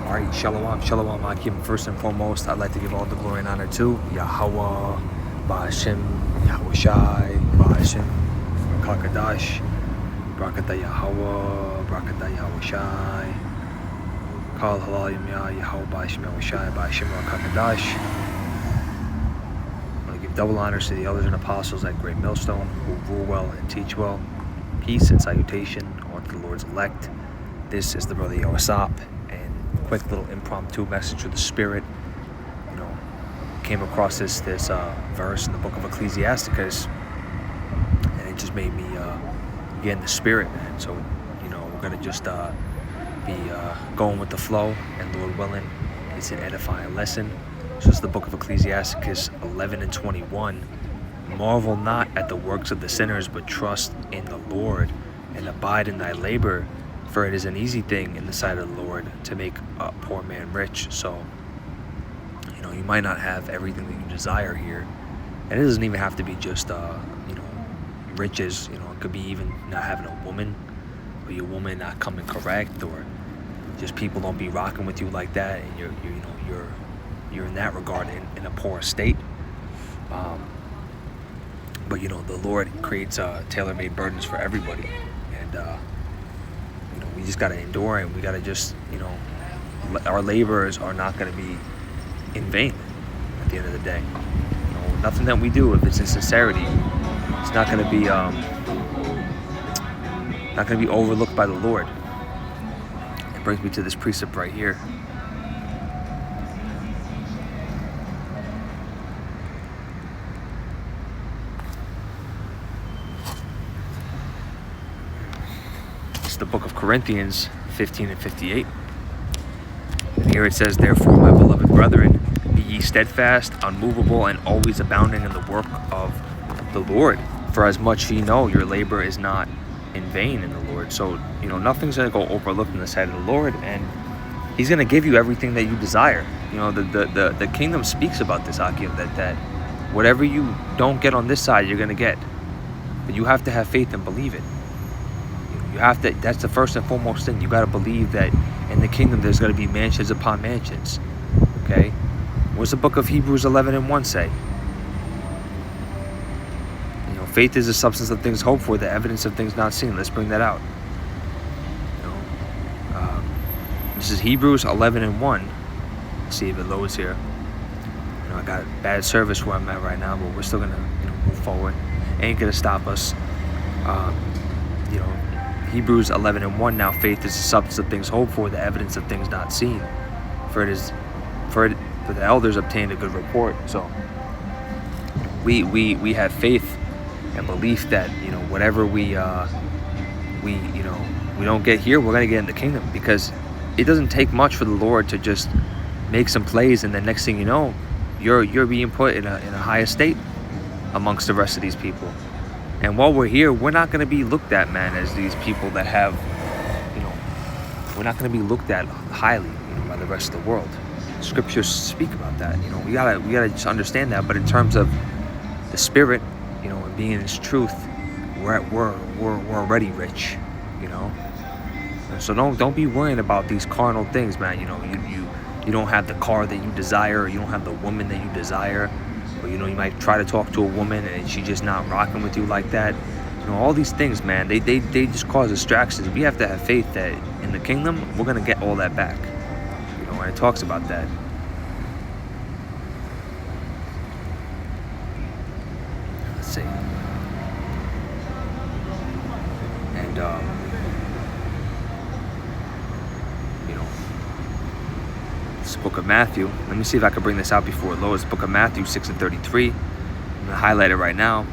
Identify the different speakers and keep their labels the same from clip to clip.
Speaker 1: Alright, Shalom, Shalom, Akim. First and foremost, I'd like to give all the glory and honor to Yahweh, Ba'ashem, Yahweh Shai, Ba'ashem, Rakakadash, Brakata Yahweh, Brakata Yahweh Shai, Kal Halal Yimya, Yahweh Ba'ashem, Yahweh Shai, Ba'ashem, Rakakadash. I want to give double honors to the elders and apostles at Great Millstone who rule well and teach well. Peace and salutation on the Lord's elect. This is the brother Yosap, and quick little impromptu message of the Spirit. Came across this verse in the book of Ecclesiasticus, and it just made me get in the Spirit, man. So, we're gonna just be going with the flow, and Lord willing, it's an edifying lesson. So it's the book of Ecclesiasticus 11 and 21. Marvel not at the works of the sinners, but trust in the Lord, and abide in thy labor. For it is an easy thing in the sight of the Lord to make a poor man rich. So, you might not have everything that you desire here. And it doesn't even have to be just, riches. It could be even not having a woman, or your woman not coming correct, or just people don't be rocking with you like that, and you're in that regard in a poor state. But the Lord creates tailor-made burdens for everybody, and we just got to endure, and we got to just, our labors are not going to be in vain at the end of the day. Nothing that we do, if it's in sincerity, it's not going to be overlooked by the Lord. It brings me to this precept right here. The book of Corinthians 15 and 58. And here it says, therefore, my beloved brethren, be ye steadfast, unmovable, and always abounding in the work of the Lord. For as much ye know, your labor is not in vain in the Lord. So, nothing's going to go overlooked in the sight of the Lord, and he's going to give you everything that you desire. The kingdom speaks about this, Akim, that whatever you don't get on this side, you're going to get. But you have to have faith and believe it. That's the first and foremost thing. You got to believe that in the kingdom there's going to be mansions upon mansions. Okay? What's the book of Hebrews 11 and 1 say? Faith is the substance of things hoped for, the evidence of things not seen. Let's bring that out. This is Hebrews 11 and 1. Let's see if it loads here. I got bad service where I'm at right now, but we're still going to move forward. Ain't going to stop us. Hebrews 11 and 1, now faith is the substance of things hoped for, the evidence of things not seen. For the elders obtained a good report. So we have faith and belief that whatever we don't get here, we're gonna get in the kingdom, because it doesn't take much for the Lord to just make some plays, and the next thing you know, you're being put in a high estate amongst the rest of these people. And while we're here, we're not going to be looked at, man, as these people that have, we're not going to be looked at highly, by the rest of the world. Scriptures speak about that. We gotta just understand that. But in terms of the Spirit, and being in His truth, we're already rich, And so don't be worrying about these carnal things, man. You don't have the car that you desire, or you don't have the woman that you desire. Or, you might try to talk to a woman and she's just not rocking with you like that. All these things, man, they just cause distractions. We have to have faith that in the kingdom, we're going to get all that back. And it talks about that. Let's see. And, this book of Matthew, let me see if I can bring this out before it loads. Book of Matthew 6 and 33. I'm going to highlight it right now.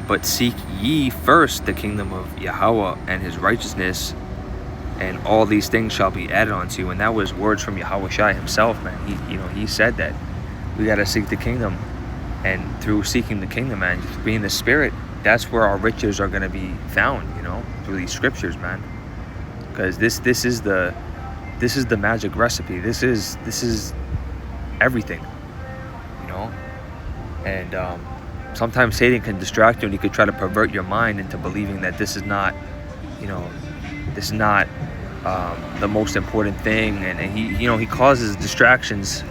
Speaker 1: But seek ye first the kingdom of Yahweh and His righteousness, and all these things shall be added unto you. And that was words from Yahweh Shai Himself, man. He said that we got to seek the kingdom, and through seeking the kingdom, man, just being the Spirit, that's where our riches are going to be found. Through these scriptures, man. Because this is the magic recipe. This is everything, and sometimes Satan can distract you, and he could try to pervert your mind into believing that this is not the most important thing, and he causes distractions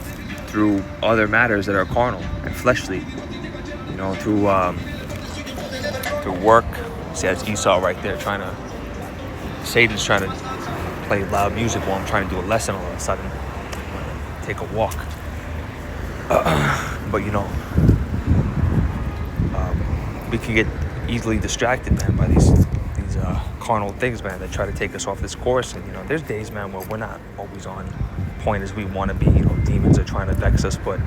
Speaker 1: through other matters that are carnal and fleshly. Through work. See, that's Esau right there trying to. Satan's trying to play loud music while I'm trying to do a lesson. All of a sudden, take a walk. But we can get easily distracted, man, by these carnal things, man, that try to take us off this course. And there's days, man, where we're not always on point as we want to be. Demons are trying to vex us, but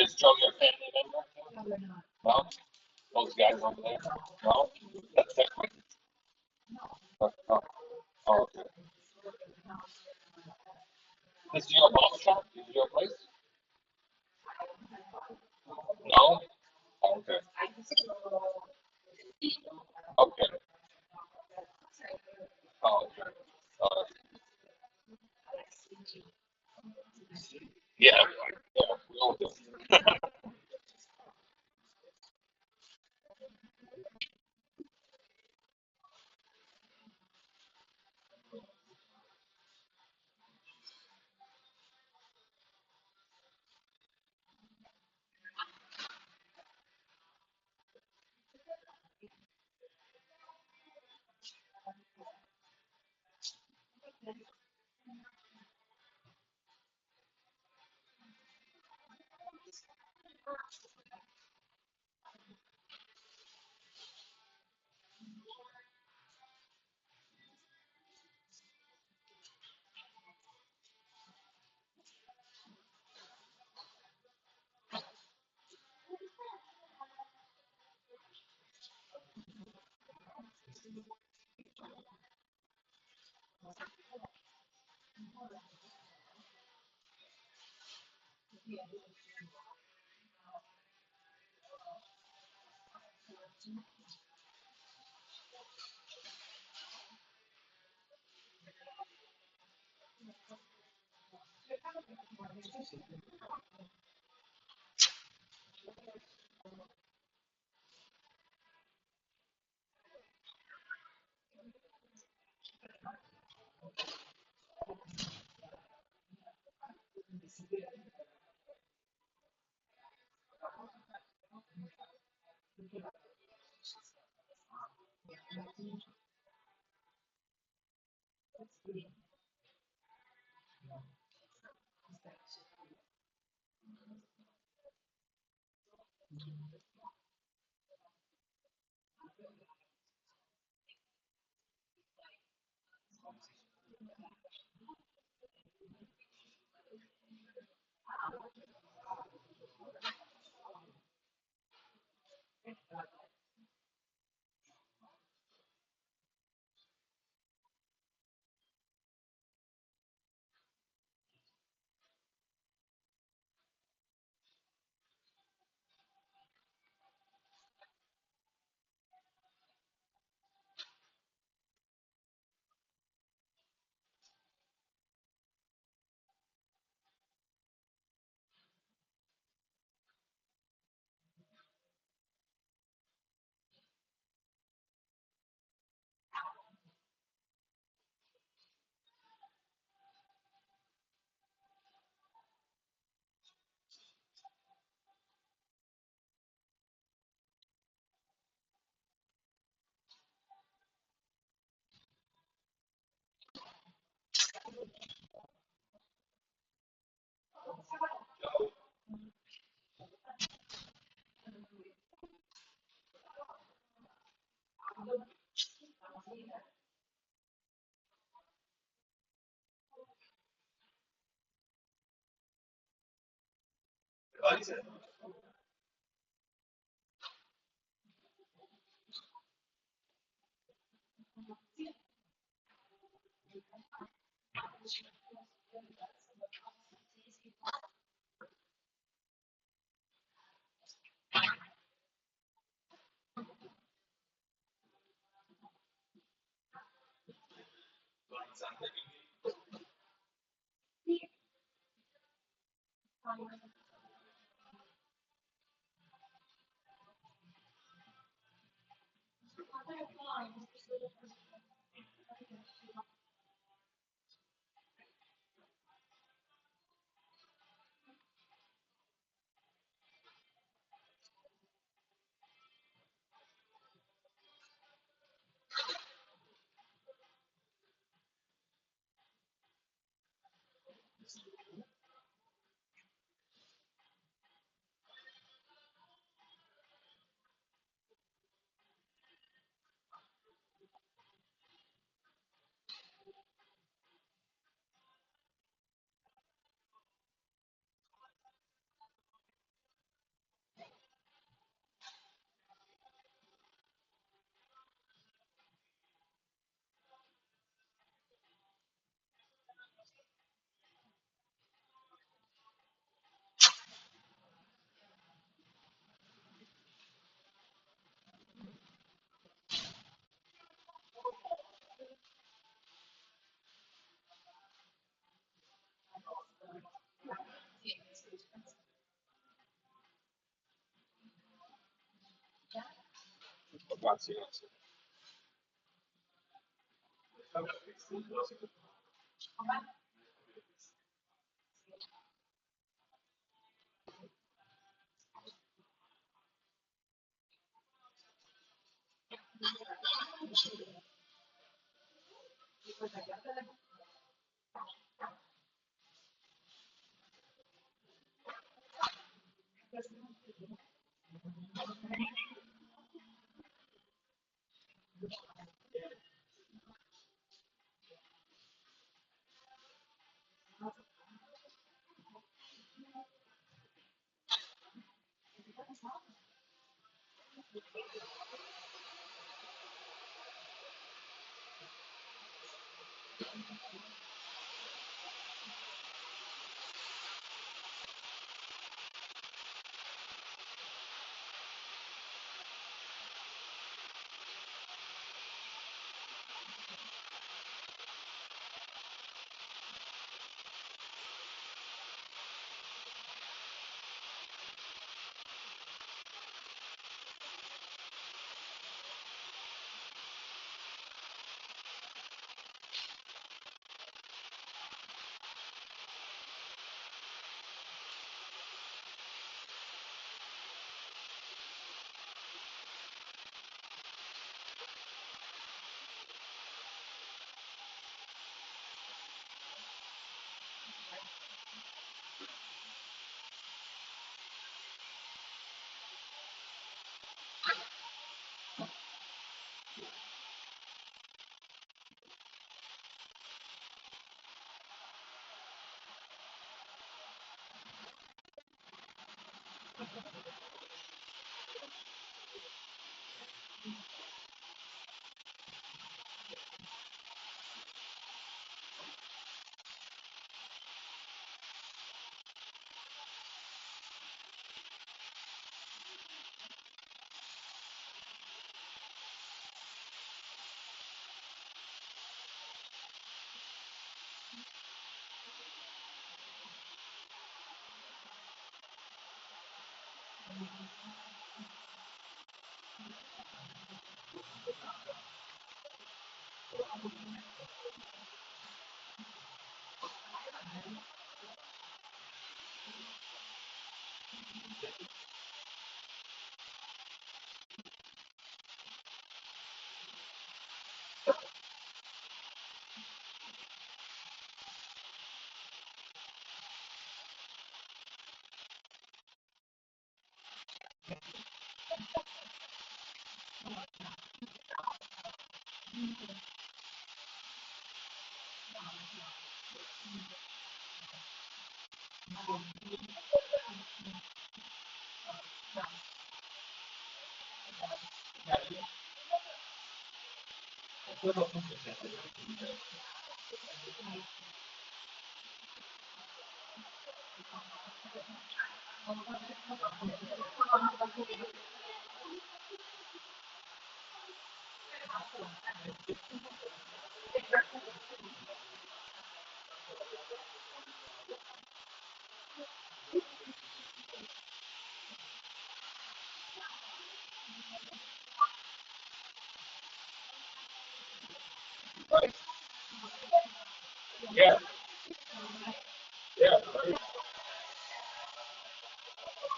Speaker 2: Is Joe your family member? No? Those guys over there? No? That's different. Oh, oh, okay. This is your mom's shop? This is your place? No? Okay. Okay. Oh, okay. Uh, yeah, yeah, we all do. Grazie.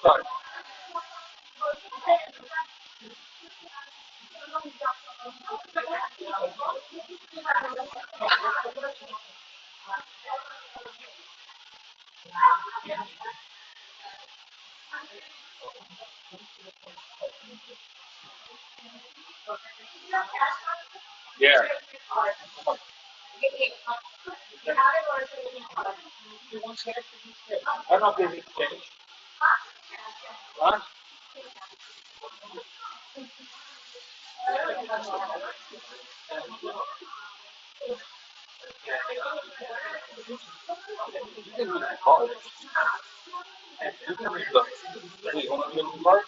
Speaker 2: Sorry. Yeah. I don't know if they need to change. Huh? You can read the card. You can read the. Hey, you want to read the card?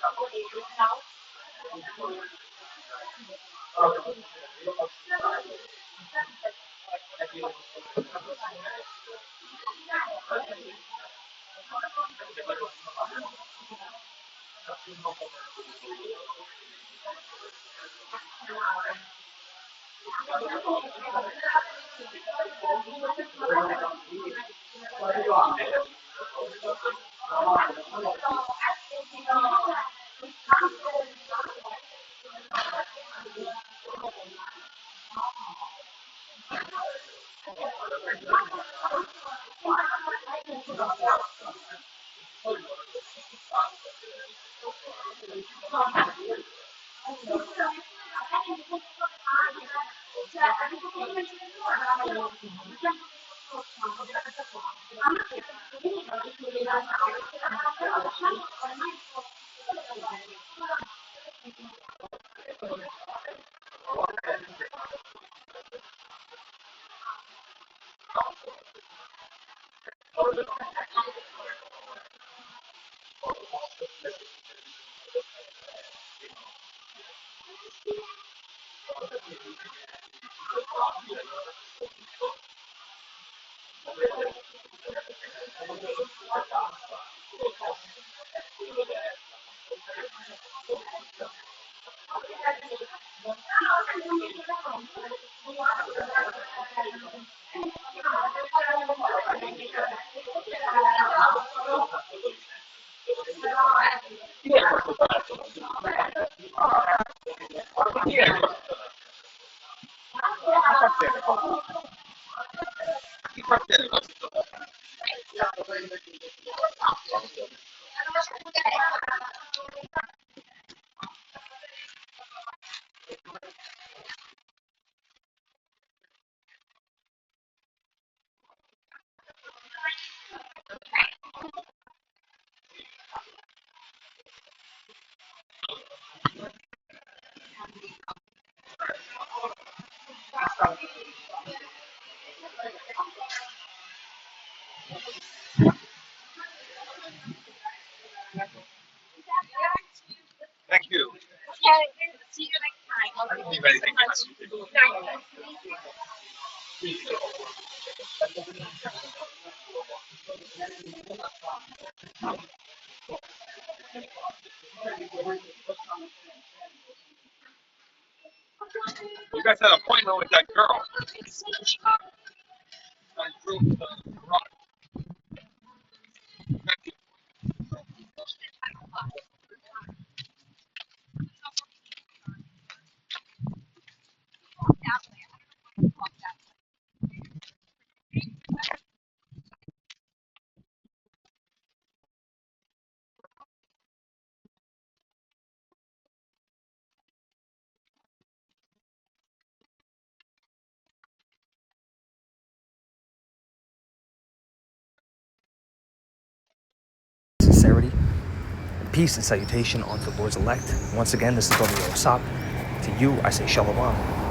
Speaker 2: Thank you. See you next time. I don't leave anything behind. You guys had an appointment with that girl.
Speaker 1: Sincerity, peace and salutation unto the Lord's elect. Once again, this is Brother Yosap. To you, I say Shalom.